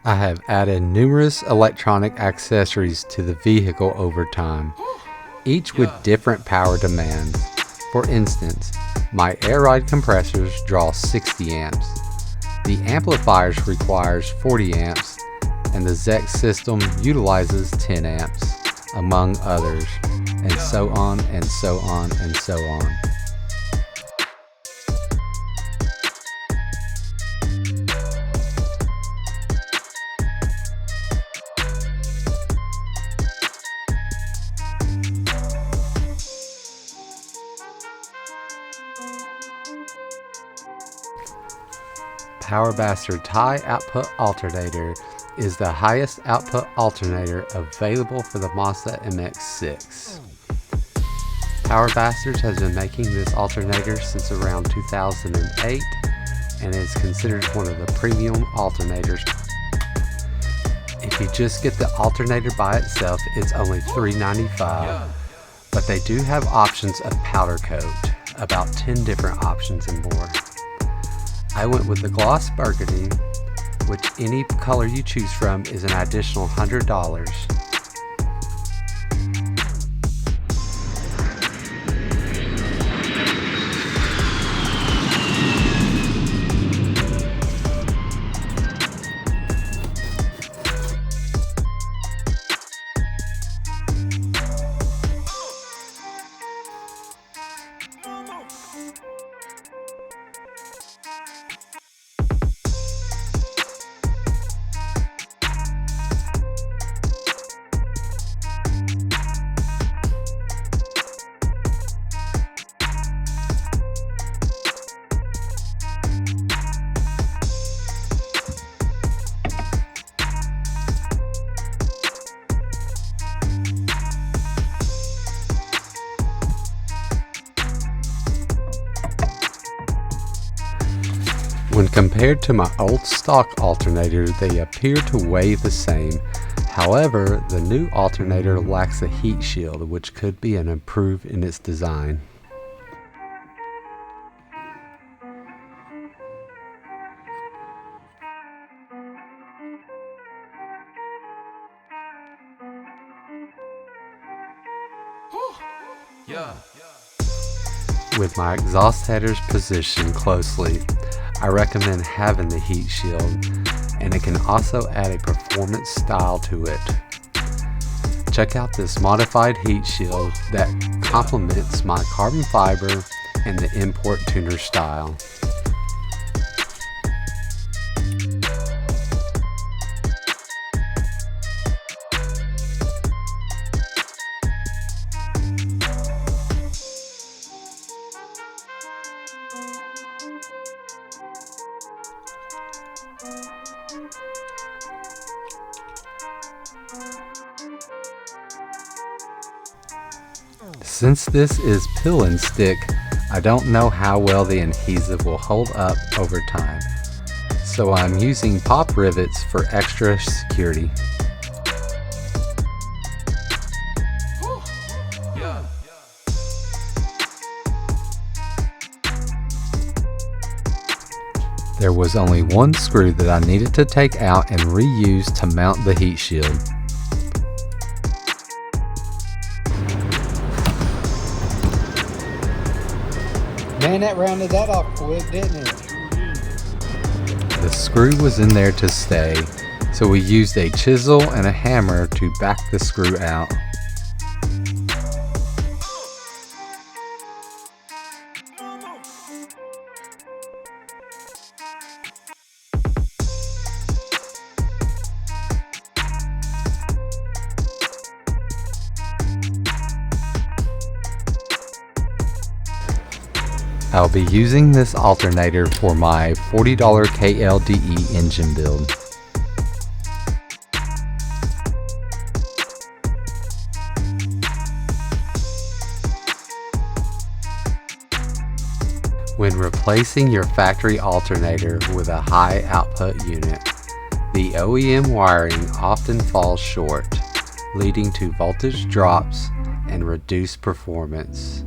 I have added numerous electronic accessories to the vehicle over time, each with different power demands. For instance, my air ride compressors draw 60 amps, the amplifiers requires 40 amps, and the ZEC system utilizes 10 amps, among others, and so on and so on and so on. PowerBastard High Output Alternator is the highest output alternator available for the Mazda MX-6. PowerBastards has been making this alternator since around 2008 and is considered one of the premium alternators. If you just get the alternator by itself, it's only $395, but they do have options of powder coat, about 10 different options and more. I went with the gloss burgundy, which any color you choose from is an additional $100. When compared to my old stock alternator, they appear to weigh the same. However, the new alternator lacks a heat shield, which could be an improvement in its design. With my exhaust headers positioned closely, I recommend having the heat shield, and it can also add a performance style to it. Check out this modified heat shield that complements my carbon fiber and the import tuner style. Since this is peel and stick, I don't know how well the adhesive will hold up over time, so I'm using pop rivets for extra security. There was only one screw that I needed to take out and reuse to mount the heat shield. Man, that rounded that off quick, didn't it? The screw was in there to stay, so we used a chisel and a hammer to back the screw out. I'll be using this alternator for my $40 KLDE engine build. When replacing your factory alternator with a high output unit, the OEM wiring often falls short, leading to voltage drops and reduced performance.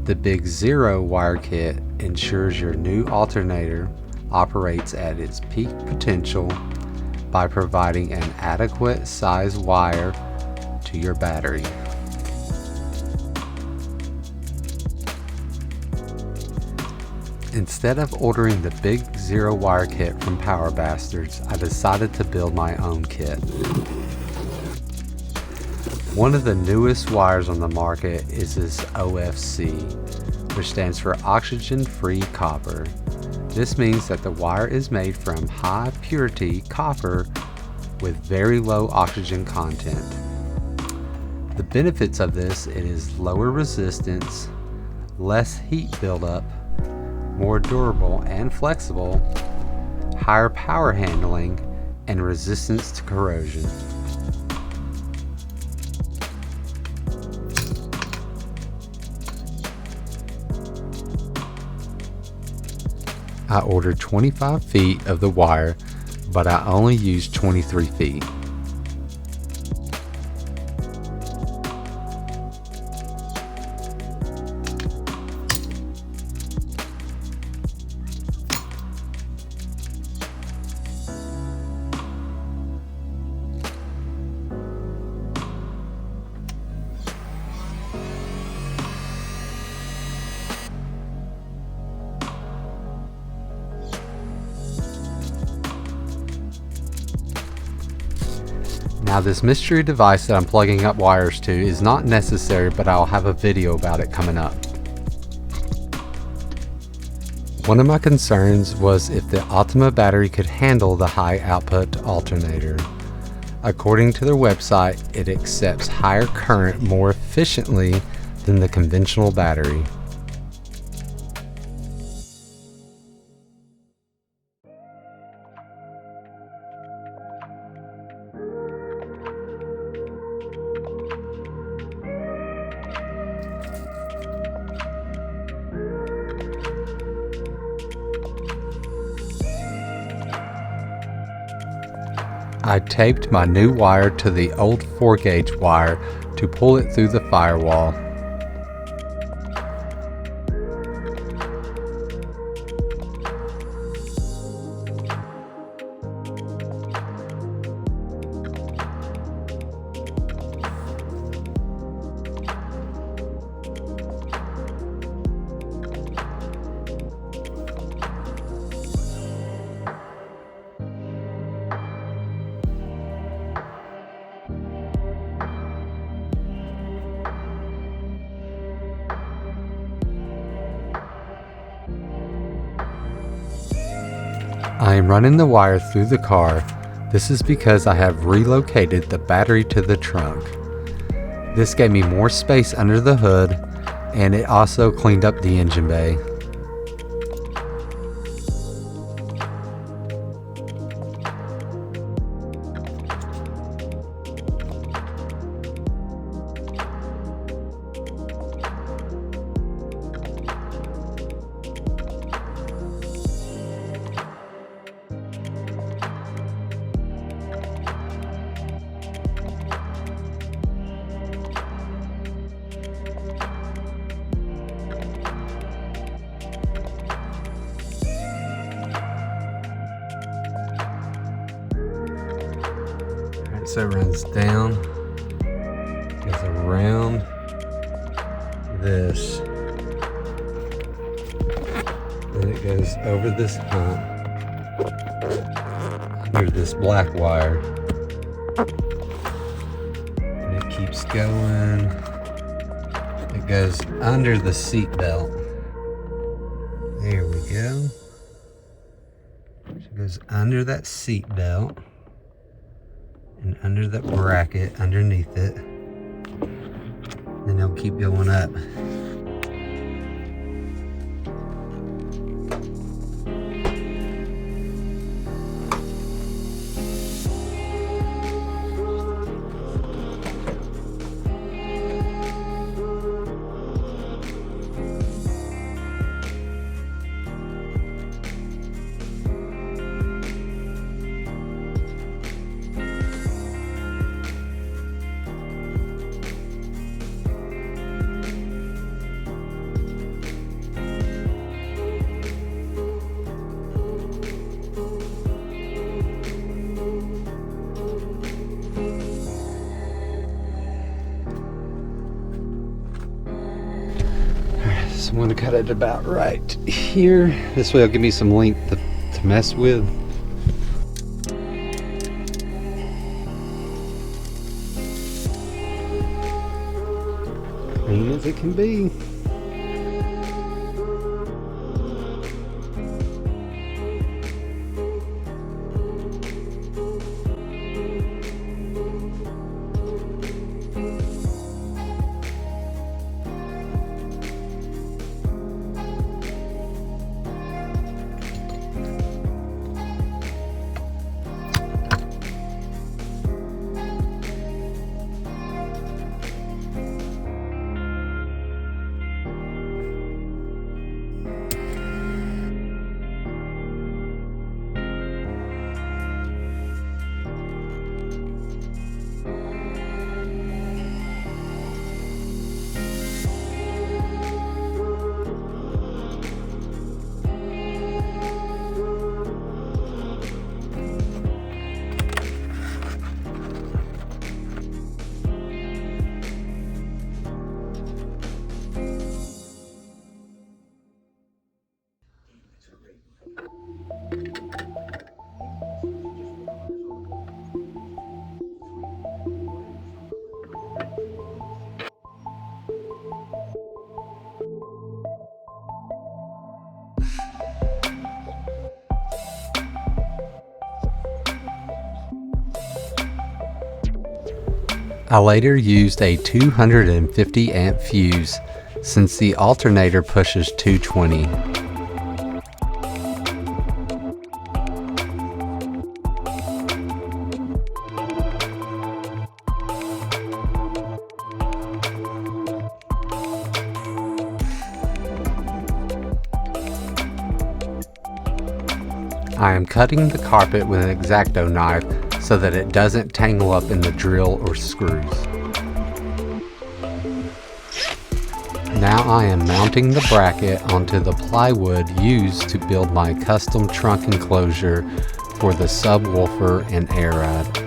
The Big Zero wire kit ensures your new alternator operates at its peak potential by providing an adequate size wire to your battery. Instead of ordering the big zero wire kit from Power Bastards, I decided to build my own kit. One of the newest wires on the market is this OFC, which stands for oxygen-free copper. This means that the wire is made from high purity copper with very low oxygen content. The benefits of this is lower resistance, less heat buildup, more durable and flexible, higher power handling, and resistance to corrosion. I ordered 25 feet of the wire, but I only used 23 feet. Now this mystery device that I'm plugging up wires to is not necessary, but I'll have a video about it coming up. One of my concerns was if the Optima battery could handle the high output alternator. According to their website, it accepts higher current more efficiently than the conventional battery. I taped my new wire to the old 4-gauge wire to pull it through the firewall. I am running the wire through the car. This is because I have relocated the battery to the trunk. This gave me more space under the hood, and it also cleaned up the engine bay. So it runs down, goes around this, then it goes over this hump, under this black wire, and it keeps going. It goes under the seat belt. There we go. It goes under that seat belt. And under the bracket underneath it, then it'll keep going up. I'm going to cut it about right here. This way it'll give me some length to mess with. Clean as it can be. I later used a 250 amp fuse since the alternator pushes 220. I am cutting the carpet with an X-Acto knife so that it doesn't tangle up in the drill or screws. Now I am mounting the bracket onto the plywood used to build my custom trunk enclosure for the subwoofer and air ride.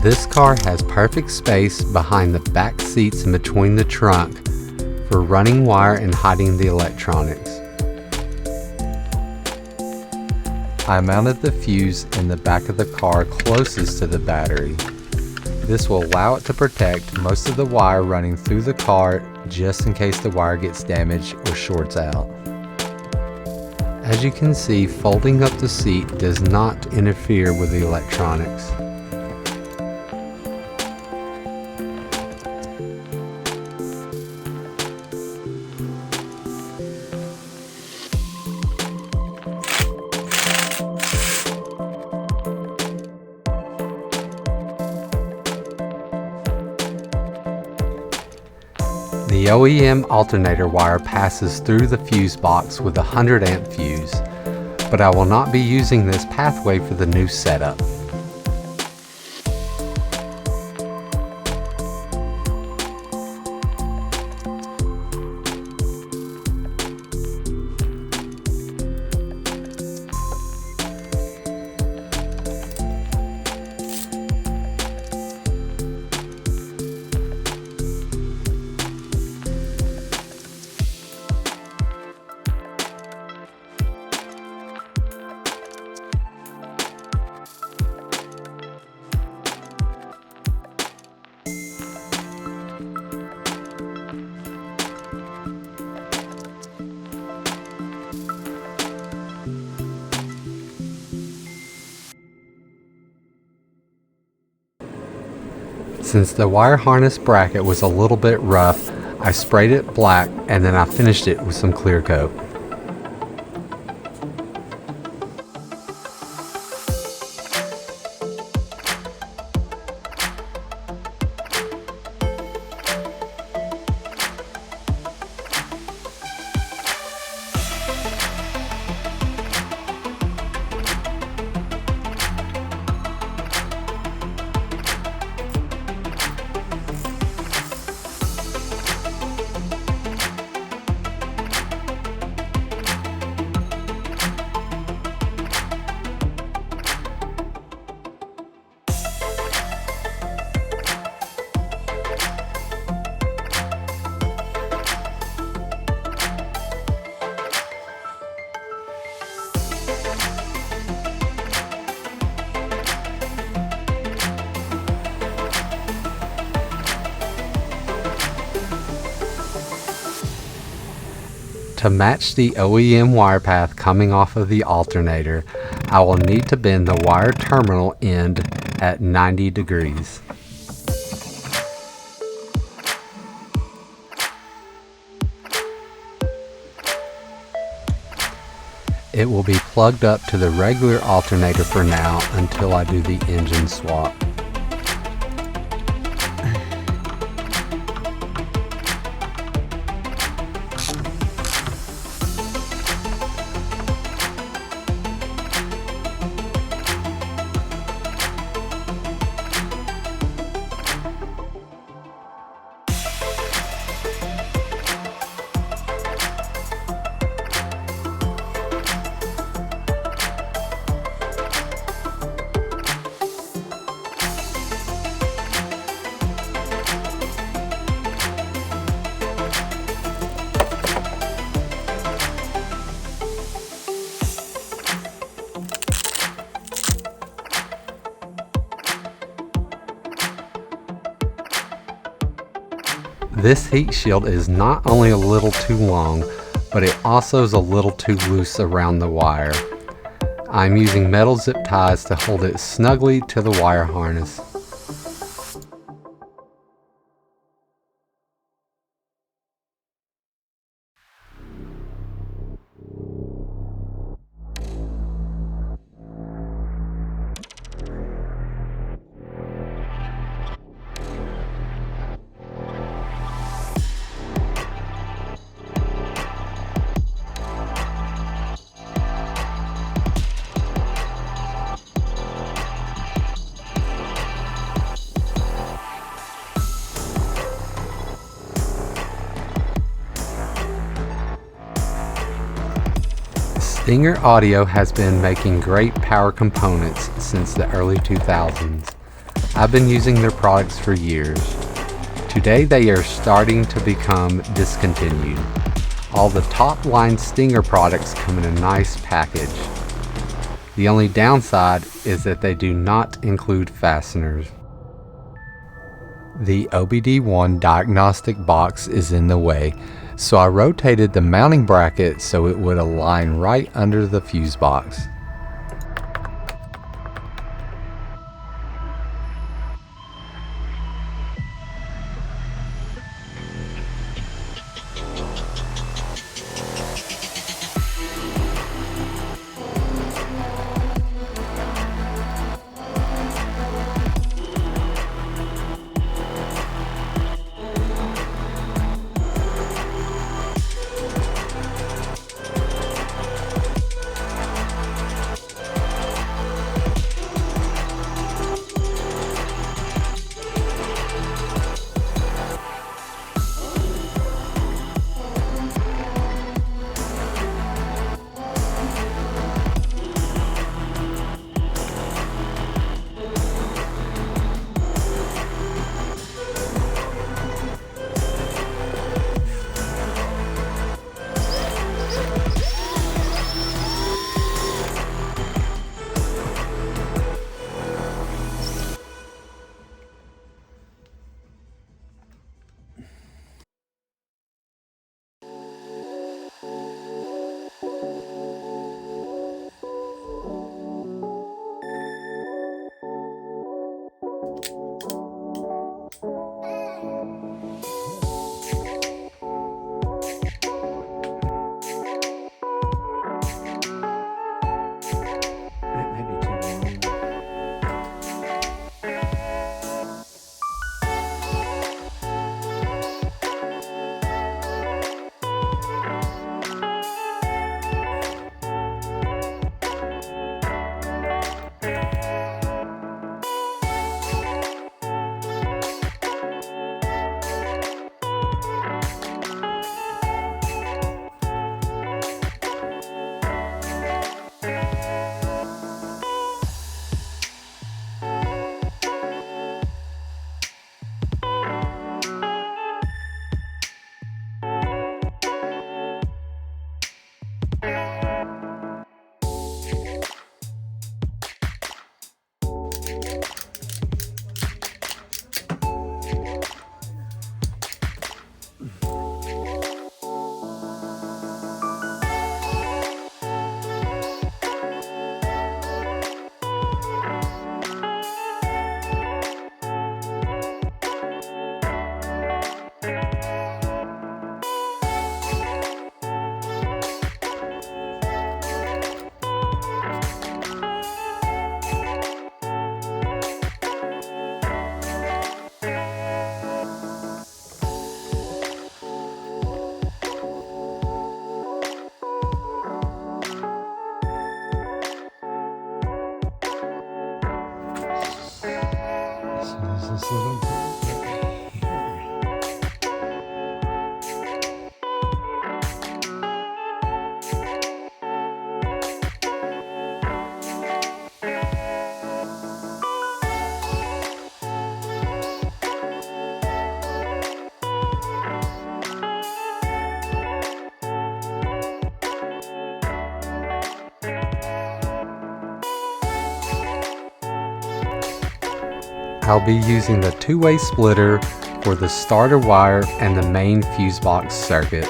This car has perfect space behind the back seats and between the trunk for running wire and hiding the electronics. I mounted the fuse in the back of the car closest to the battery. This will allow it to protect most of the wire running through the car just in case the wire gets damaged or shorts out. As you can see, folding up the seat does not interfere with the electronics. The OEM alternator wire passes through the fuse box with a 100 amp fuse, but I will not be using this pathway for the new setup. Since the wire harness bracket was a little bit rough, I sprayed it black and then I finished it with some clear coat. To match the OEM wire path coming off of the alternator, I will need to bend the wire terminal end at 90 degrees. It will be plugged up to the regular alternator for now until I do the engine swap. This heat shield is not only a little too long, but it also is a little too loose around the wire. I'm using metal zip ties to hold it snugly to the wire harness. Stinger Audio has been making great power components since the early 2000s. I've been using their products for years. Today they are starting to become discontinued. All the top line Stinger products come in a nice package. The only downside is that they do not include fasteners. The OBD1 diagnostic box is in the way, so I rotated the mounting bracket so it would align right under the fuse box. this little here. I'll be using the two-way splitter for the starter wire and the main fuse box circuit.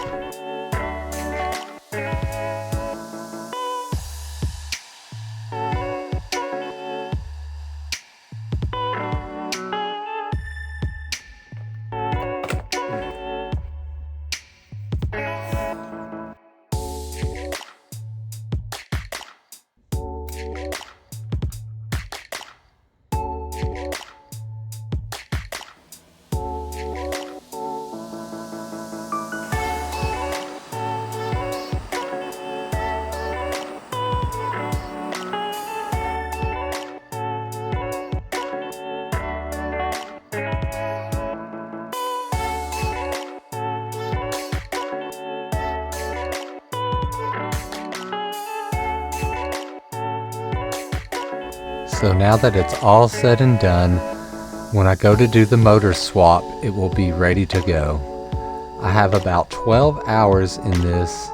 So now that it's all said and done, when I go to do the motor swap, it will be ready to go. I have about 12 hours in this,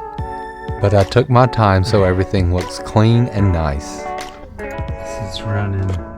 but I took my time so everything looks clean and nice. This is running.